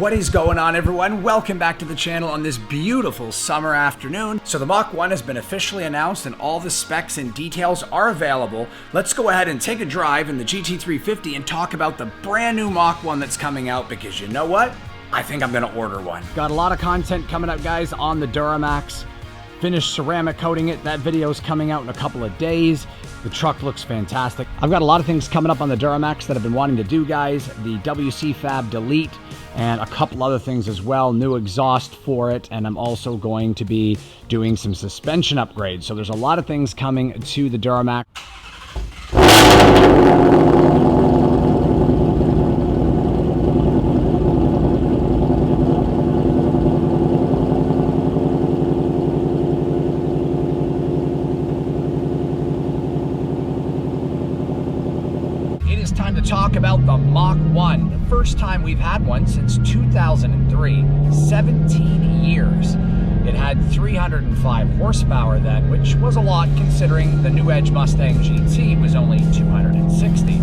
What is going on, everyone? Welcome back to the channel on this beautiful summer afternoon. So the Mach 1 has been officially announced and all the specs and details are available. Let's go ahead and take a drive in the GT350 and talk about the brand new Mach 1 that's coming out, because you know what? I think I'm gonna order one. Got a lot of content coming up, guys, on the Duramax. Finished ceramic coating it. That video is coming out in a couple of days. The truck looks fantastic. I've got a lot of things coming up on the Duramax that I've been wanting to do, guys. The WC Fab Delete and a couple other things as well. New exhaust for it, and I'm also going to be doing some suspension upgrades. So there's a lot of things coming to the Duramax. Time to talk about the Mach 1. The first time we've had one since 2003, 17 years. It had 305 horsepower then, which was a lot considering the new Edge Mustang GT was only 260.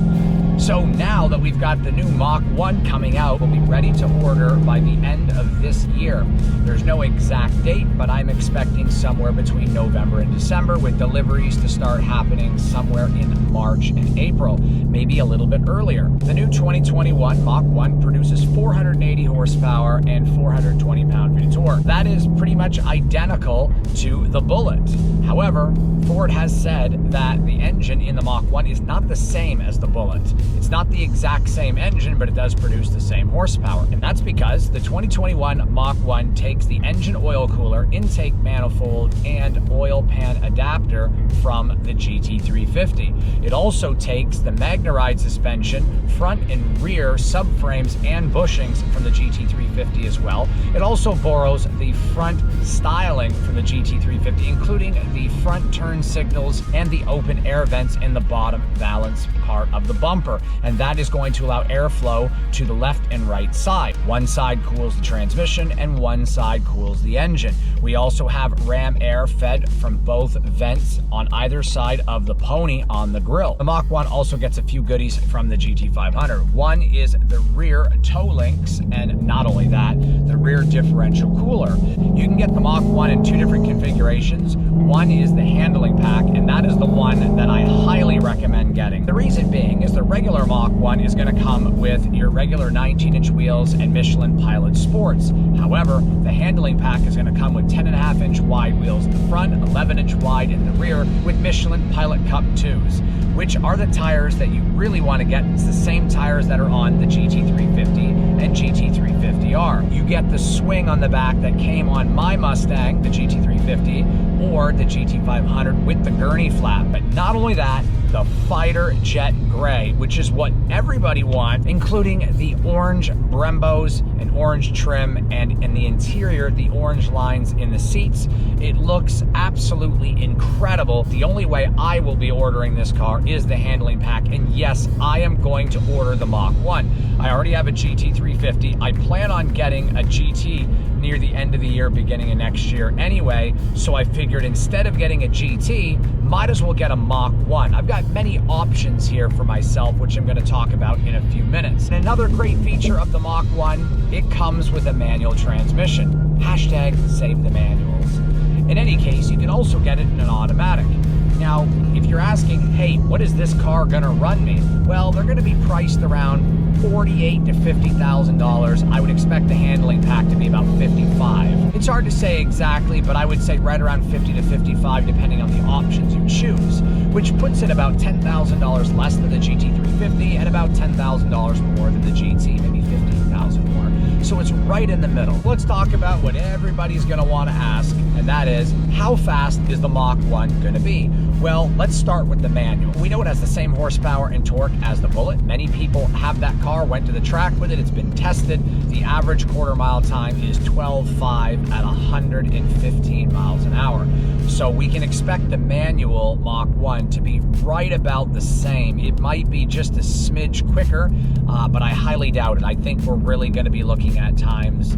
So now that we've got the new Mach 1 coming out, we'll be ready to order by the end of this year. There's no exact date, but I'm expecting somewhere between November and December, with deliveries to start happening somewhere in March and April, maybe a little bit earlier. The new 2021 Mach 1 produces 480 horsepower and 420 pound-feet of torque. That is pretty much identical to the Bullet. However, Ford has said that the engine in the Mach 1 is not the same as the Bullet. It's not the exact same engine, but it does produce the same horsepower. And that's because the 2021 Mach 1 takes the engine oil cooler, intake manifold, and oil pan adapter from the GT350. It also takes the Magneride suspension, front and rear subframes and bushings from the GT350 as well. It also borrows the front styling from the GT350, including the front turn signals and the open air vents in the bottom valance part of the bumper. And that is going to allow airflow to the left and right side. One side cools the transmission and one side cools the engine. We also have ram air fed from both vents on either side of the pony on the grille. The Mach 1 also gets a few goodies from the GT500. One is the rear toe links, and not only that, the rear differential cooler. You can get the Mach 1 in two different configurations. One is the handling pack, and that is the one that I highly recommend getting. The reason being is the regular Mach 1 is going to come with your regular 19-inch wheels and Michelin Pilot Sports. However, the handling pack is going to come with 10.5-inch wide wheels in the front, 11-inch wide in the rear, with Michelin Pilot Cup 2s, which are the tires that you really want to get. It's the same tires that are on the GT350 and GT350R. You get the swing on the back that came on my Mustang, the GT350, or the GT500 with the gurney flap. But not only that, the Fighter Jet Gray, which is what everybody wants, including the orange Brembos and orange trim, and in the interior, the orange lines in the seats. It looks absolutely incredible. The only way I will be ordering this car is the handling pack, and yes, I am going to order the Mach 1. I already have a GT350. I plan on getting a GT near the end of the year, beginning of next year anyway, so I figured instead of getting a GT, might as well get a Mach 1. I've got many options here for myself, which I'm going to talk about in a few minutes. And another great feature of the Mach 1, it comes with a manual transmission. Hashtag save the manuals. In any case, you can also get it in an automatic. Now, if you're asking, hey, what is this car gonna run me? Well, they're gonna be priced around $48,000 to $50,000. I would expect the handling pack to be about $55,000. It's hard to say exactly, but I would say right around $50,000 to $55,000, depending on the options you choose, which puts it about $10,000 less than the GT350 and about $10,000 more than the GT, maybe $15,000 more. So it's right in the middle. Let's talk about what everybody's gonna wanna ask, and that is, how fast is the Mach 1 gonna be? Well, let's start with the manual. We know it has the same horsepower and torque as the Bullet. Many people have that car, went to the track with it, it's been tested. The average quarter mile time is 12.5 at 115 miles an hour. So we can expect the manual Mach 1 to be right about the same. It might be just a smidge quicker, but I highly doubt it. I think we're really gonna be looking at times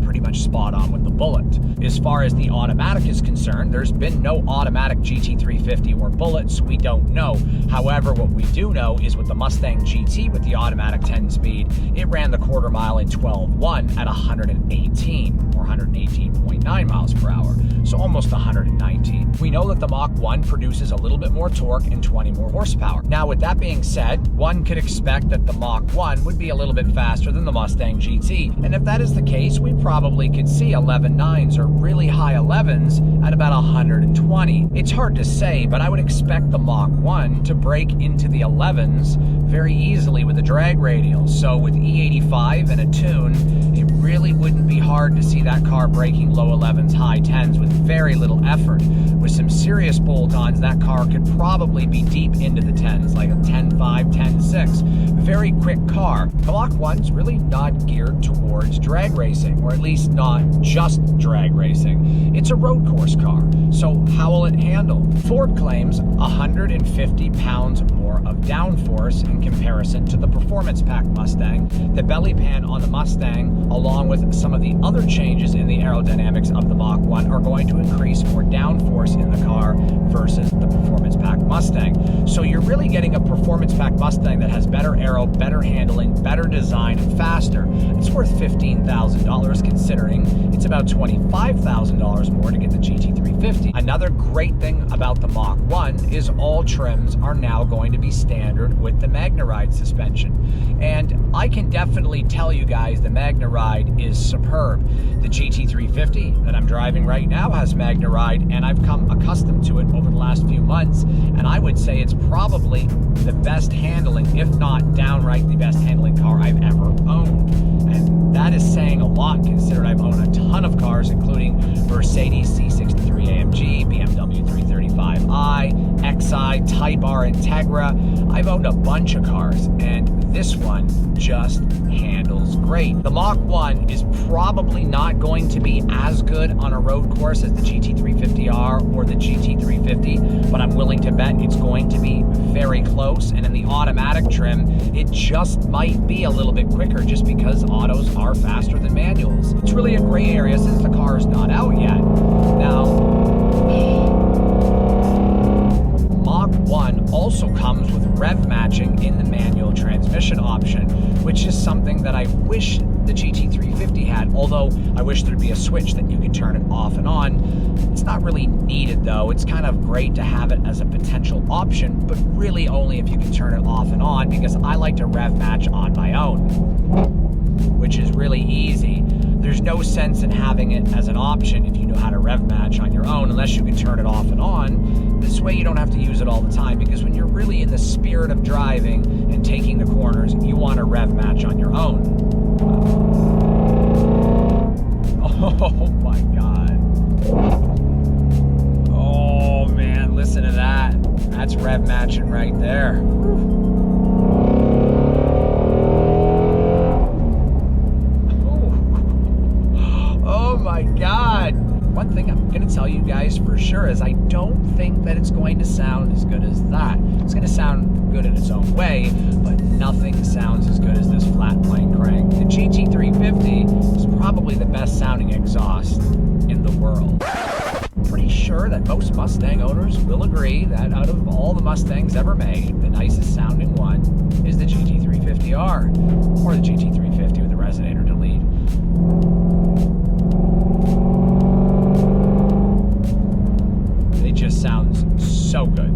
pretty much spot on with the Bullet. As far as the automatic is concerned, there's been no automatic GT350 or Bullets. We don't know. However, what we do know is with the Mustang GT with the automatic 10-speed, it ran the quarter mile in 12.1 at 118 or 118.9 miles per hour. So almost 119. We know that the Mach 1 produces a little bit more torque and 20 more horsepower. Now, with that being said, one could expect that the Mach 1 would be a little bit faster than the Mustang GT. And if that is the case, we probably could see 11.9s or really high 11s at about 120. It's hard to say, but I would expect the Mach 1 to break into the 11s very easily with a drag radial. So with E85 and a tune, it really wouldn't be hard to see that car breaking low 11s, high 10s with very little effort. With some serious bolt-ons, that car could probably be deep into the 10s, like a 10.5, 10.6. Very quick car. The Mach 1's really not geared towards drag racing, or at least not just drag racing. It's a road course car, so how will it handle? Ford claims 150 pounds more of downforce in comparison to the Performance Pack Mustang. The belly pan on the Mustang, along with some of the other changes in the aerodynamics of the Mach 1, are going to increase more downforce in the car versus the Performance Pack Mustang. So you're really getting a Performance Pack Mustang that has better aero, better handling, better design, and faster. It's worth $15,000 considering it's about $25,000 more to get the GT350. Another great thing about the Mach 1 is all trims are now going to be standard with the MagneRide suspension. And I can definitely tell you guys the MagneRide is superb. The GT350 that I'm driving right now has MagneRide, and I've come accustomed to it over the last few months, and I would say it's probably the best handling, if not downright the best handling car I've ever owned. And that is saying a lot considering I've owned a ton of cars, including Mercedes C63 AMG, BMW 335i, XI, Type R Integra. I've owned a bunch of cars, and this one just handles great. The Mach 1 is probably not going to be as good on a road course as the GT350R or the GT350, but I'm willing to bet it's going to be very close. And in the automatic trim, it just might be a little bit quicker just because autos are faster than manuals. It's really a gray area since the car is not out yet. Now, Mach 1 also comes with rev matching in the manual transmission option, which is something that I wish the GT350 had, although I wish there'd be a switch that you could turn it off and on. It's not really needed though. It's kind of great to have it as a potential option, but really only if you can turn it off and on, because I like to rev match on my own, which is really easy. There's no sense in having it as an option if you know how to rev match on your own, unless you can turn it off and on. This way you don't have to use it all the time, because when you're really in the spirit of driving and taking the corners, you want to rev match on your own. Oh my God. Oh man, listen to that. That's rev matching right there. Oh my God. One thing I'm going to tell you guys for sure is I don't think that it's going to sound as good as that. It's going to sound good in its own way, but nothing sounds as good as this flat plane crank. The GT350 is probably the best sounding exhaust in the world. Pretty sure that most Mustang owners will agree that out of all the Mustangs ever made, the nicest sounding one is the GT350R, or the GT350 with the resonator delete. It just sounds so good.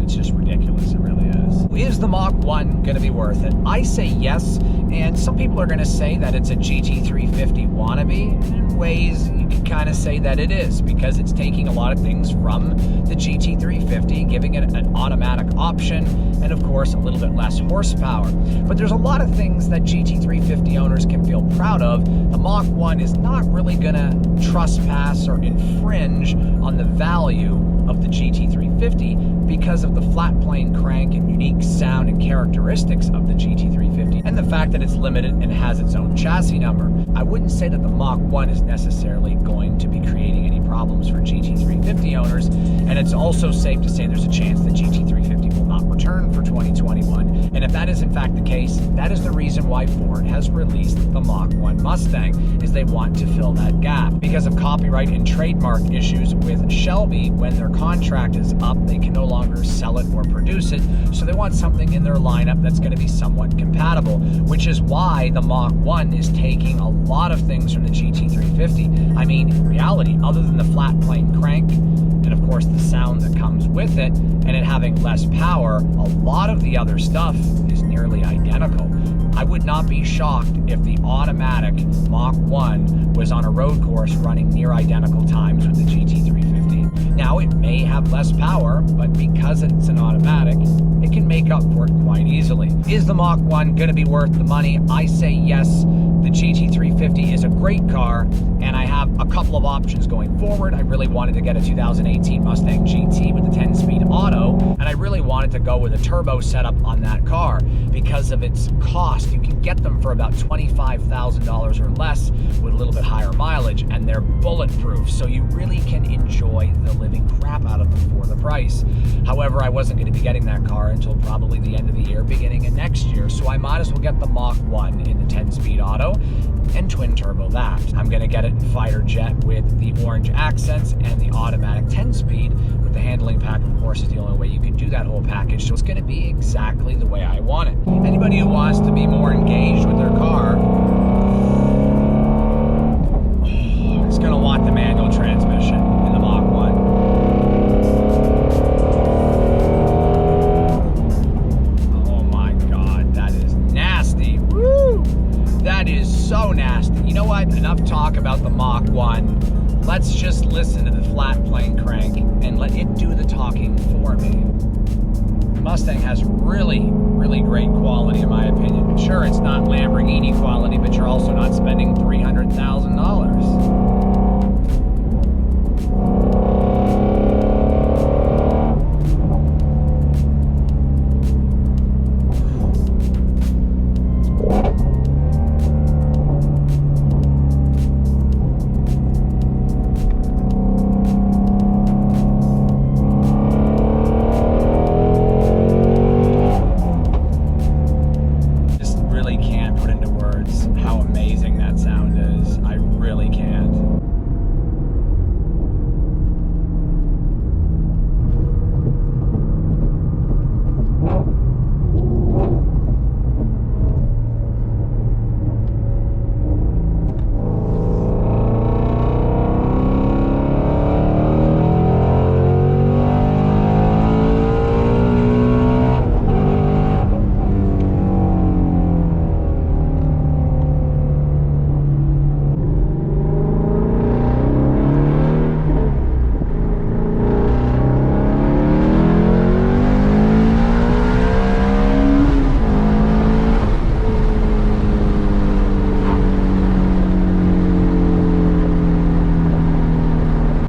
It's just ridiculous, it really is. Is the Mach 1 going to be worth it? I say yes, and some people are going to say that it's a GT350 wannabe. In ways, you can kind of say that it is, because it's taking a lot of things from the GT350, giving it an automatic option, and of course, a little bit less horsepower. But there's a lot of things that GT350 owners can feel proud of. The Mach 1 is not really going to trespass or infringe on the value of the GT350 because of the flat plane crank and unique sound and characteristics of the GT350, and the fact that it's limited and has its own chassis number. I wouldn't say that the Mach 1 is necessarily going to be creating any problems for GT350 owners, and it's also safe to say there's a chance that GT350 will not return for 2021. And if that is in fact the case, that is the reason why Ford has released the Mach 1 Mustang, is they want to fill that gap. Because of copyright and trademark issues with Shelby, when their contract is up, they can no longer sell it or produce it. So they want something in their lineup that's going to be somewhat compatible, which is why the Mach 1 is taking a lot of things from the GT350. I mean, in reality, other than the flat plane crank, and of course the sound that comes with it, and it having less power, a lot of the other stuff is nearly identical. I would not be shocked if the automatic Mach 1 was on a road course running near identical times with the GT350. Now, it may have less power, but because it's an automatic, it can make up for it quite easily. Is the Mach 1 going to be worth the money? I say yes. The GT350 is a great car, and I have a couple of options going forward. I really wanted to get a 2018 Mustang GT with a 10-speed auto, and I really wanted to go with a turbo setup on that car because of its cost. You can get them for about $25,000 or less with a little bit higher mileage, and they're bulletproof, so you really can enjoy the living crap out of them for the price. However, I wasn't going to be getting that car until probably the end of the year, beginning of next year, so I might as well get the Mach 1 in the 10-speed auto and twin turbo that. I'm going to get it in fighter jet with the orange accents and the automatic 10-speed with the handling pack, of course, is the only way you can do that whole package. So it's going to be exactly the way I want it. Anybody who wants to be more engaged with their car is going to want the manual transmission in the Mach 1. That is so nasty. You know what? Enough talk about the Mach 1. Let's just listen to the flat plane crank and let it do the talking for me. Mustang has really, really great quality in my opinion. Sure, it's not Lamborghini quality, but you're also not spending $300,000.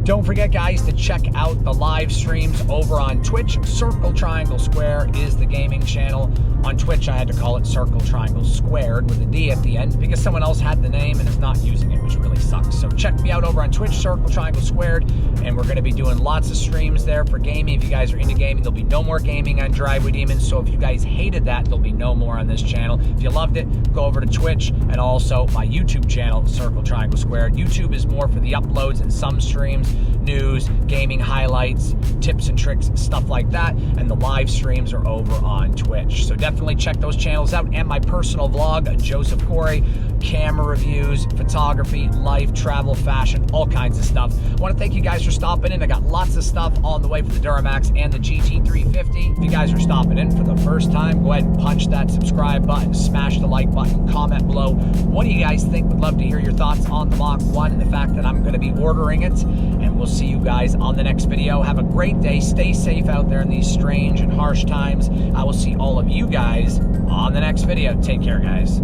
Don't forget, guys, to check out the live streams over on Twitch. Circle Triangle Square is the gaming channel. On Twitch, I had to call it Circle Triangle Squared with a D at the end because someone else had the name and is not using it, which really sucks. So check me out over on Twitch, Circle Triangle Squared, and we're going to be doing lots of streams there for gaming. If you guys are into gaming, there'll be no more gaming on Driveway Demons. So if you guys hated that, there'll be no more on this channel. If you loved it, go over to Twitch and also my YouTube channel, Circle Triangle Squared. YouTube is more for the uploads and some streams, news, gaming highlights, tips and tricks, stuff like that. And the live streams are over on Twitch. So definitely check those channels out. And my personal vlog, Joseph Corey, camera reviews, photography, life, travel, fashion, all kinds of stuff. I want to thank you guys for stopping in. I got lots of stuff on the way for the Duramax and the GT350. If you guys are stopping in for the first time, go ahead and punch that subscribe button, smash the like button, comment below. What do you guys think? Would love to hear your thoughts on the Mach 1 and the fact that I'm going to be ordering it. And we'll see you guys on the next video. Have a great day. Stay safe out there in these strange and harsh times. I will see all of you guys on the next video. Take care, guys.